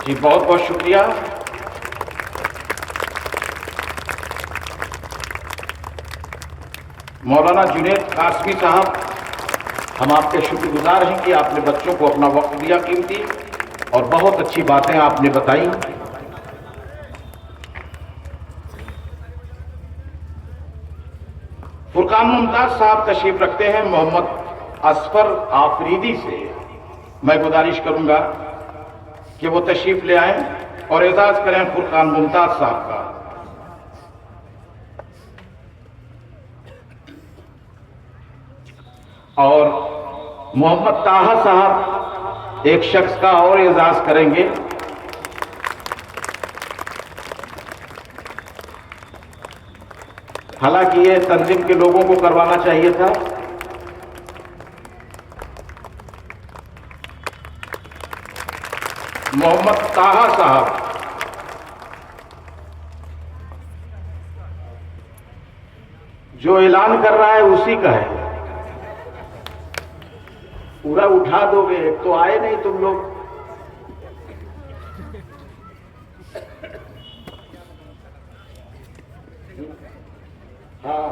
जी बहुत बहुत शुक्रिया। मौलाना जुनैद कासमी साहब, हम आपके शुक्रगुजार हैं कि आपने बच्चों को अपना वक्त दिया कीमती और बहुत अच्छी बातें आपने बताई। फुरकान मुमताज साहब तशरीफ रखते हैं मोहम्मद असफर आफरीदी से। मैं गुजारिश करूंगा कि वो तशरीफ ले आएं और एजाज करें फुरकान मुमताज साहब का। और मोहम्मद ताहा साहब एक शख्स का और एजाज करेंगे। हालांकि ये तंजीम के लोगों को करवाना चाहिए था। मोहम्मद ताहा साहब, जो ऐलान कर रहा है उसी का है। पूरा उठा दोगे, एक तो आए नहीं तुम लोग। हाँ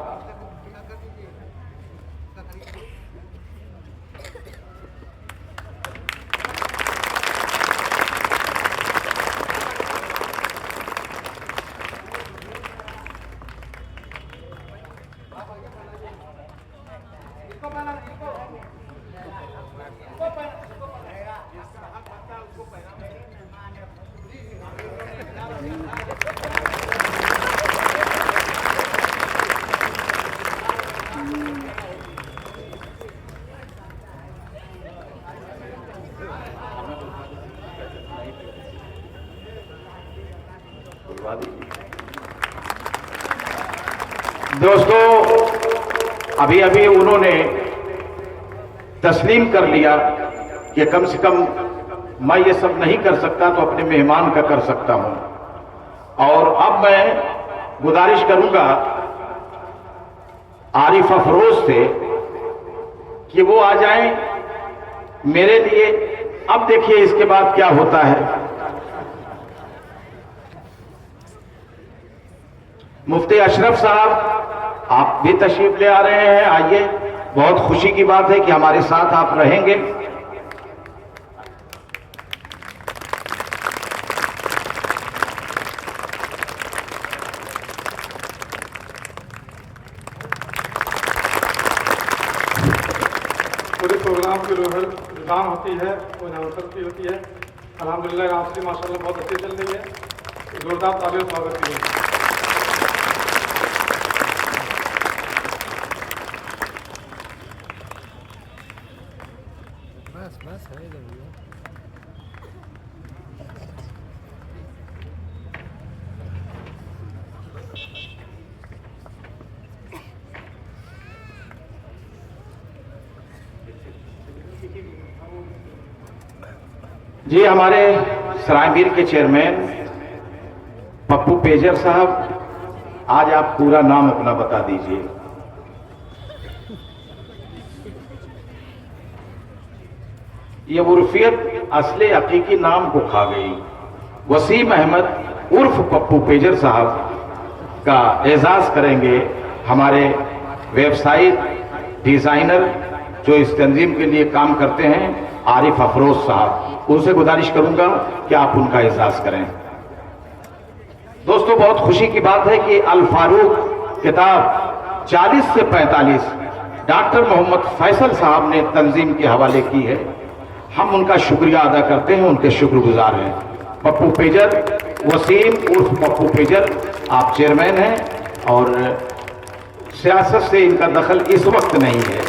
दोस्तों, अभी अभी उन्होंने तस्लीम कर लिया कि कम से कम मैं ये सब नहीं कर सकता तो अपने मेहमान का कर सकता हूं। और अब मैं गुजारिश करूंगा आरिफ अफरोज से कि वो आ जाएं मेरे लिए। अब देखिए इसके बाद क्या होता है। मुफ्ती अशरफ साहब, आप भी तशरीफ ले आ रहे हैं, आइए। बहुत खुशी की बात है कि हमारे साथ आप रहेंगे। पूरे प्रोग्राम की रुझान होती है, वो नवसरती होती है। अल्हम्दुलिल्लाह आपसे माशाल्लाह बहुत अच्छी चल रही है। जोरदार तालियों स्वागत कीजिए। बस है भैया। जी, हमारे सरायमीर के चेयरमैन पप्पू पेजर साहब, आज आप पूरा नाम अपना बता दीजिए। ये उर्फियत असली हकीकी नाम को खा गई। वसीम अहमद उर्फ पप्पू पेजर साहब का एजाज करेंगे हमारे वेबसाइट डिजाइनर जो इस तंजीम के लिए काम करते हैं, आरिफ अफरोज साहब। उनसे गुजारिश करूंगा कि आप उनका एजाज करें। दोस्तों, बहुत खुशी की बात है कि अल फारूक किताब 40 से 45 डॉक्टर मोहम्मद फैसल साहब ने तंजीम के हवाले की है। हम उनका शुक्रिया अदा करते हैं, उनके शुक्रगुजार हैं। पप्पू पेजर, वसीम उर्फ पप्पू पेजर, आप चेयरमैन हैं और सियासत से इनका दखल इस वक्त नहीं है।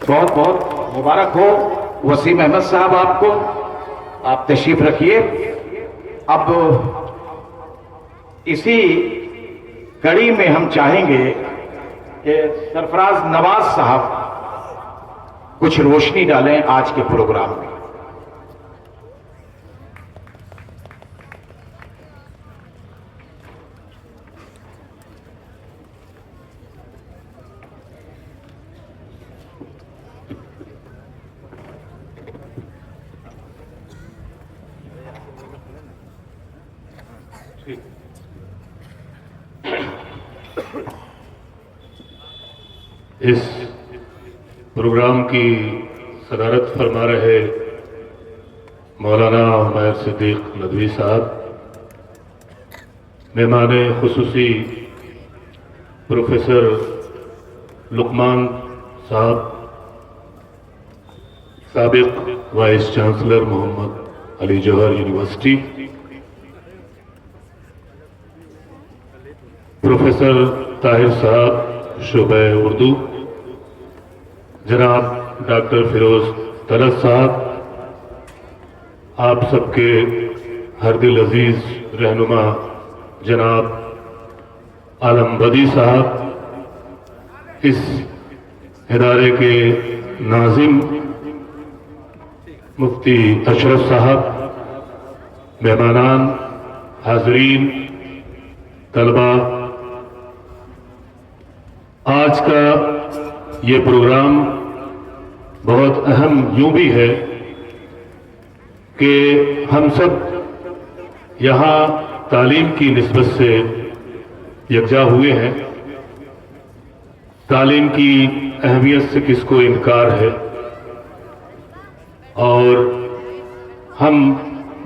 बहुत बहुत मुबारक हो वसीम अहमद साहब आपको। आप तशरीफ रखिए। अब इसी कड़ी में हम चाहेंगे कि सरफराज नवाज साहब कुछ रोशनी डालें आज के प्रोग्राम में। इस प्रोग्राम की सदारत फरमा रहे मौलाना उमैर सिद्दीक नदवी साहब, मेहमान खुसूसी प्रोफेसर लुकमान साहब, साबिक वाइस चांसलर मोहम्मद अली जौहर यूनिवर्सिटी, प्रोफेसर ताहिर साहब शोबे उर्दू, जनाब डॉक्टर फिरोज तलत साहब, आप सबके हरदिल अजीज रहनुमा जनाब आलम बदी साहब, इस इदारे के नाजिम मुफ्ती अशरफ साहब, मेहमानान, हाजरीन, तलबा, आज का ये प्रोग्राम बहुत अहम यूं भी है कि हम सब यहाँ तालीम की निस्बत से यकजा हुए हैं। तालीम की अहमियत से किसको इनकार है, और हम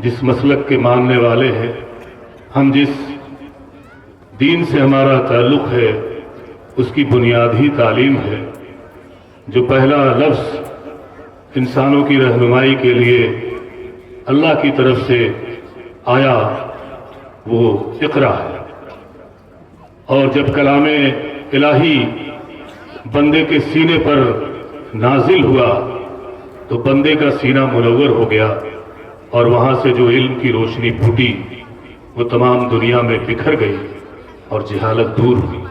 जिस मसलक के मानने वाले हैं, हम जिस दीन से हमारा ताल्लुक़ है, उसकी बुनियाद ही तालीम है। जो पहला लफ्ज़ इंसानों की रहनुमाई के लिए अल्लाह की तरफ से आया वो इक़रा है, और जब कलामे इलाही बंदे के सीने पर नाजिल हुआ तो बंदे का सीना मुनव्वर हो गया, और वहां से जो इल्म की रोशनी फूटी वो तमाम दुनिया में बिखर गई और जहालत दूर हुई।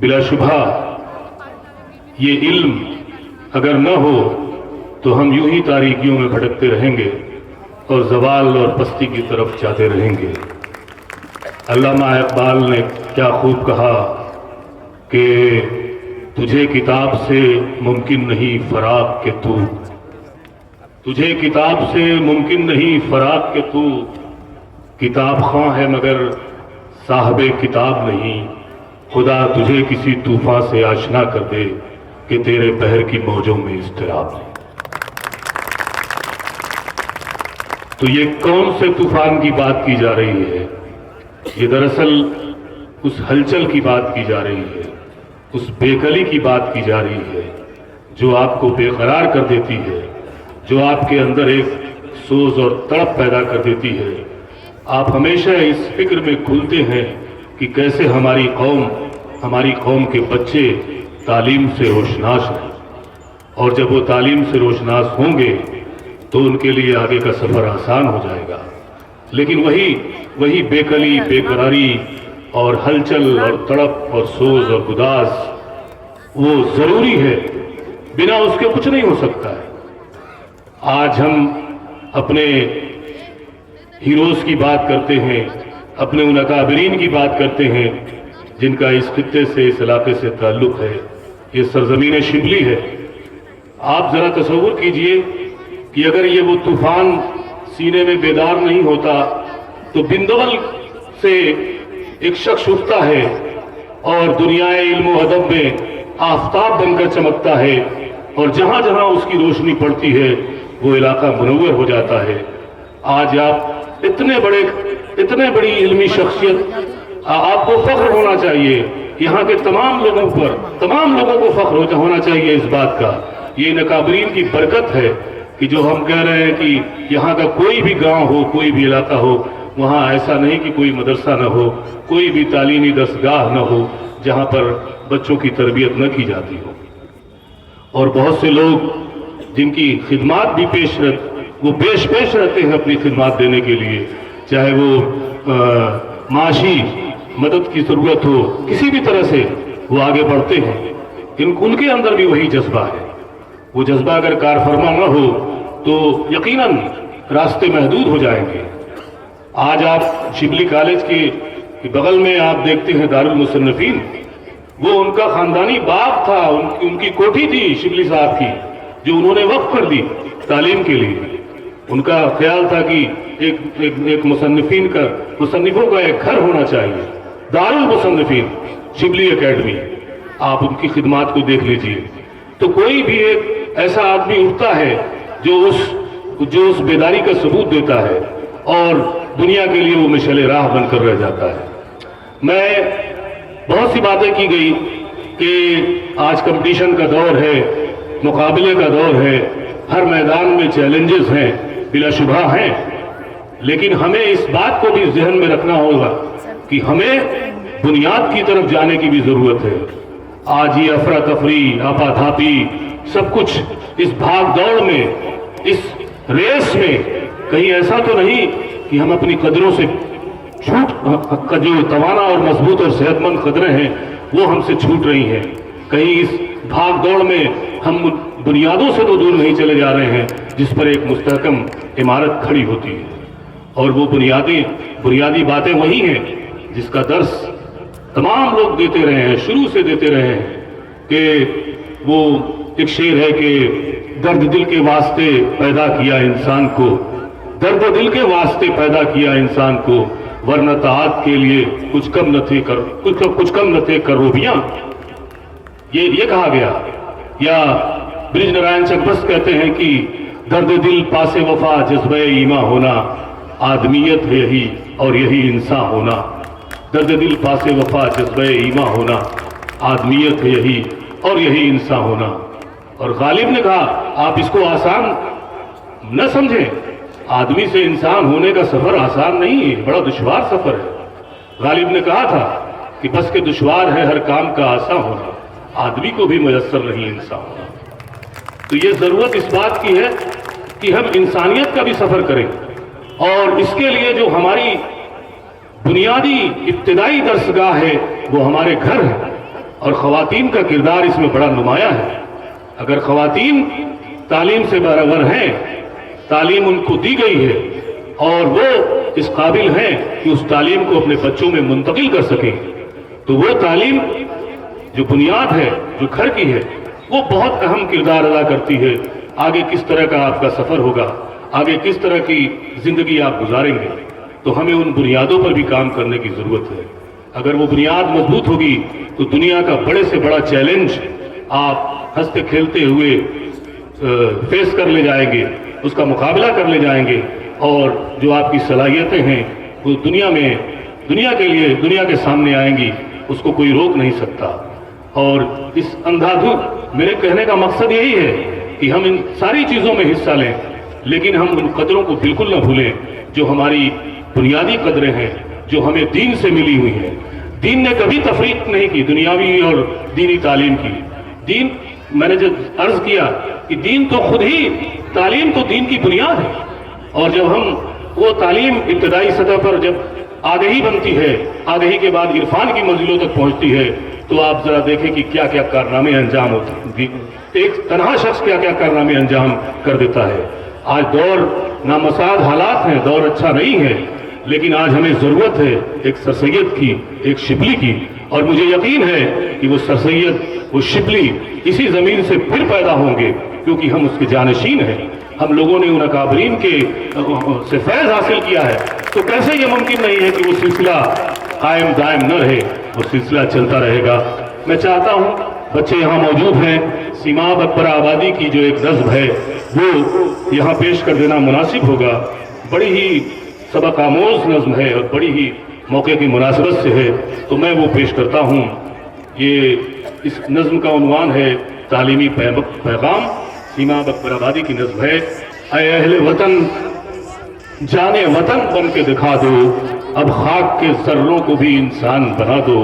बिलाशुबहा ये इल्म अगर न हो तो हम यूं ही तारीकियों में भटकते रहेंगे और जवाल और पस्ती की तरफ जाते रहेंगे। अल्लामा इकबाल ने क्या खूब कहा कि तुझे किताब से मुमकिन नहीं फराक के तू, तुझे किताब से मुमकिन नहीं फराक के तू, किताब खां है मगर साहबे किताब नहीं, खुदा तुझे किसी तूफान से आशना कर दे कि तेरे बहर की मौजों में इज़्तिराब नहीं। तो ये कौन से तूफान की बात की जा रही है? ये दरअसल उस हलचल की बात की जा रही है, उस बेकली की बात की जा रही है जो आपको बेकरार कर देती है, जो आपके अंदर एक सोज और तड़प पैदा कर देती है। आप हमेशा इस फिक्र में खुलते हैं कि कैसे हमारी कौम के बच्चे तालीम से रोशनास हैं, और जब वो तालीम से रोशनास होंगे तो उनके लिए आगे का सफर आसान हो जाएगा। लेकिन वही बेकली, बेकरारी और हलचल और तड़प और सोज और गुदास वो जरूरी है, बिना उसके कुछ नहीं हो सकता है। आज हम अपने हीरोज की बात करते हैं, अपने उन अकाबरीन की बात करते हैं जिनका इस खित्ते से, इस इलाके से ताल्लुक है। ये सरजमीन शिबली है। आप जरा तसव्वुर कीजिए कि अगर ये वो तूफान सीने में बेदार नहीं होता तो बिंदवल से एक शख्स उठता है और दुनियाए इल्म व अदब में आफताब बनकर चमकता है, और जहां जहां उसकी रोशनी पड़ती है वो इलाका मुनव्वर हो जाता है। आज आप इतने बड़ी इल्मी शख्सियत, आपको फख्र होना चाहिए, यहाँ के तमाम लोगों पर, तमाम लोगों को फख्र होना चाहिए इस बात का। ये नकाबरीन की बरकत है कि जो हम कह रहे हैं कि यहाँ का कोई भी गांव हो, कोई भी इलाका हो, वहाँ ऐसा नहीं कि कोई मदरसा न हो, कोई भी तालीमी दरसगाह न हो जहाँ पर बच्चों की तरबियत न की जाती हो। और बहुत से लोग जिनकी खिदमात भी पेश रहते हैं अपनी खिदमात देने के लिए, चाहे वो माशी मदद की जरूरत हो, किसी भी तरह से वो आगे बढ़ते हैं। उनके अंदर भी वही जज्बा है। वो जज्बा अगर कारफरमा न हो तो यकीनन रास्ते महदूद हो जाएंगे। आज आप शिबली कॉलेज के बगल में आप देखते हैं दारुल मुसन्नफीन, वो उनका खानदानी बाग था, उनकी कोठी थी शिबली साहब की, जो उन्होंने वक्फ कर दी तालीम के लिए। उनका ख्याल था कि एक मुसन्निफों का एक घर होना चाहिए, दारुल मुसन्निफीन शिबली एकेडमी। आप उनकी खिदमात को देख लीजिए। तो कोई भी एक ऐसा आदमी उठता है जो उस बेदारी का सबूत देता है और दुनिया के लिए वो मिशले राह बनकर रह जाता है। बहुत सी बातें की गई कि आज कंपटीशन का दौर है, मुकाबले का दौर है, हर मैदान में चैलेंजेस हैं, बिलाशुबा हैं, लेकिन हमें इस बात को भी जहन में रखना होगा कि हमें बुनियाद की तरफ जाने की भी जरूरत है। आज ये अफरा तफरी, आपाधापी, सब कुछ इस भाग दौड़ में, इस रेस में कहीं ऐसा तो नहीं कि हम अपनी कदरों से जो तवाना और मजबूत और सेहतमंद कदरें हैं वो हमसे छूट रही हैं। कहीं इस भाग दौड़ में हम बुनियादों से तो दूर नहीं चले जा रहे हैं जिस पर एक मुस्तहकम इमारत खड़ी होती है। और वो बुनियादी बातें वही हैं जिसका दर्स तमाम लोग देते रहे हैं, शुरू से देते रहे हैं कि वो एक शेर है कि दर्द दिल के वास्ते पैदा किया इंसान को, दर्द दिल के वास्ते पैदा किया इंसान को, वरना ताआत के लिए कुछ कम न थे करोबियां। ये कहा गया। या ब्रिज नारायण चकबस्त कहते हैं कि दर्द दिल पासे वफा जज्बे ईमा होना, आदमियत है यही और यही इंसान होना। दर्द दिल पासे वफा जज्बे ईमा होना, आदमियत है यही और यही इंसान होना। और गालिब ने कहा आप इसको आसान न समझें, आदमी से इंसान होने का सफर आसान नहीं है, बड़ा दुश्वार सफर है। गालिब ने कहा था कि बस के दुश्वार है हर काम का आसान होना, आदमी को भी मुयस्सर नहीं इंसान होना। तो ये जरूरत इस बात की है कि हम इंसानियत का भी सफर करें और इसके लिए जो हमारी बुनियादी इब्तिदाई दर्सगाह है वो हमारे घर है और ख़वातीन का किरदार इसमें बड़ा नुमाया है। अगर ख़वातीन तालीम से बराबर हैं, तालीम उनको दी गई है और वो इस काबिल हैं कि उस तालीम को अपने बच्चों में मुंतकिल कर सकें, तो वो तालीम जो बुनियाद है, जो घर की है, वो बहुत अहम किरदार अदा करती है। आगे किस तरह का आपका सफर होगा, आगे किस तरह की जिंदगी आप गुजारेंगे, तो हमें उन बुनियादों पर भी काम करने की जरूरत है। अगर वो बुनियाद मजबूत होगी तो दुनिया का बड़े से बड़ा चैलेंज आप हंसते खेलते हुए फेस कर ले जाएंगे, उसका मुकाबला कर ले जाएंगे और जो आपकी सलाहियतें हैं वो दुनिया के सामने आएंगी, उसको कोई रोक नहीं सकता। और इस अंधाधुंध मेरे कहने का मकसद यही है कि हम इन सारी चीज़ों में हिस्सा लें, लेकिन हम उन कदरों को बिल्कुल न भूलें जो हमारी बुनियादी कदरें हैं, जो हमें दीन से मिली हुई हैं। दीन ने कभी तफरीक नहीं की दुनियावी और दीनी तालीम की। दीन, मैंने जब अर्ज किया कि दीन तो खुद ही, तालीम तो दीन की बुनियाद है। और जब हम वो तालीम इब्तदाई सतह पर जब आगही बनती है, आगही के बाद इरफान की मंजिलों तक पहुंचती है, तो आप जरा देखें कि क्या क्या कारनामे अंजाम होते हैं। एक तनहा शख्स क्या क्या कारनामे अंजाम कर देता है। आज दौर नामसाद हालात हैं, दौर अच्छा नहीं है, लेकिन आज हमें जरूरत है एक सरसैयद की, एक शिबली की। और मुझे यकीन है कि वो सरसैयद, वो शिबली इसी जमीन से फिर पैदा होंगे, क्योंकि हम उसके जानशीन हैं। हम लोगों ने उन अकाबरीन के से फैज हासिल किया है, तो कैसे ये मुमकिन नहीं है कि वो सिलसिला कायम दायम न रहे, वो सिलसिला चलता रहेगा। मैं चाहता हूँ बच्चे यहाँ मौजूद हैं, सीमाब अकबर आबादी की जो एक नज़्म है वो यहाँ पेश कर देना मुनासिब होगा। बड़ी ही सबक आमोज नज़्म है और बड़ी ही मौके की मुनासिबत से है, तो मैं वो पेश करता हूँ। ये इस नज़्म का उन्वान है तालीमी पैगाम, सीमाब अकबर आबादी की नज़्म है। ऐ अहले वतन जाने वतन बन के दिखा दो, अब खाक के जर्रों को भी इंसान बना दो।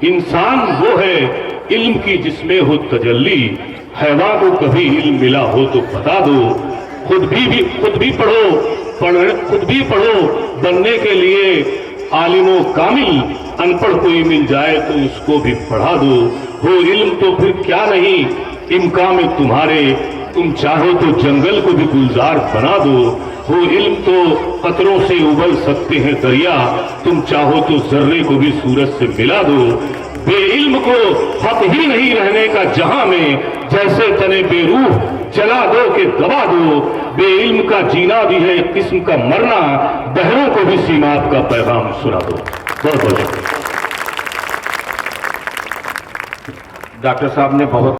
इंसान वो है इल्म की जिसमें हो तजल्ली, हैवान को कभी इल्म मिला हो तो बता दो। खुद भी पढ़ो बनने के लिए आलिमो कामिल, अनपढ़ कोई मिल जाए तो उसको भी पढ़ा दो। हो इल्म तो फिर क्या नहीं इम्कान में तुम्हारे, तुम चाहो तो जंगल को भी गुलजार बना दो। हो इल्म तो कतरों से उबल सकते हैं दरिया, तुम चाहो तो जर्रे को भी सूरज से मिला दो। बेइल्म को हक ही नहीं रहने का जहां में, जैसे तने बेरूह जला दो कि दबा दो। बेइल्म का जीना भी है एक किस्म का मरना, बहरों को भी सीमात का पैगाम सुना दो। बहुत बहुत शुक्रिया। डॉक्टर साहब ने बहुत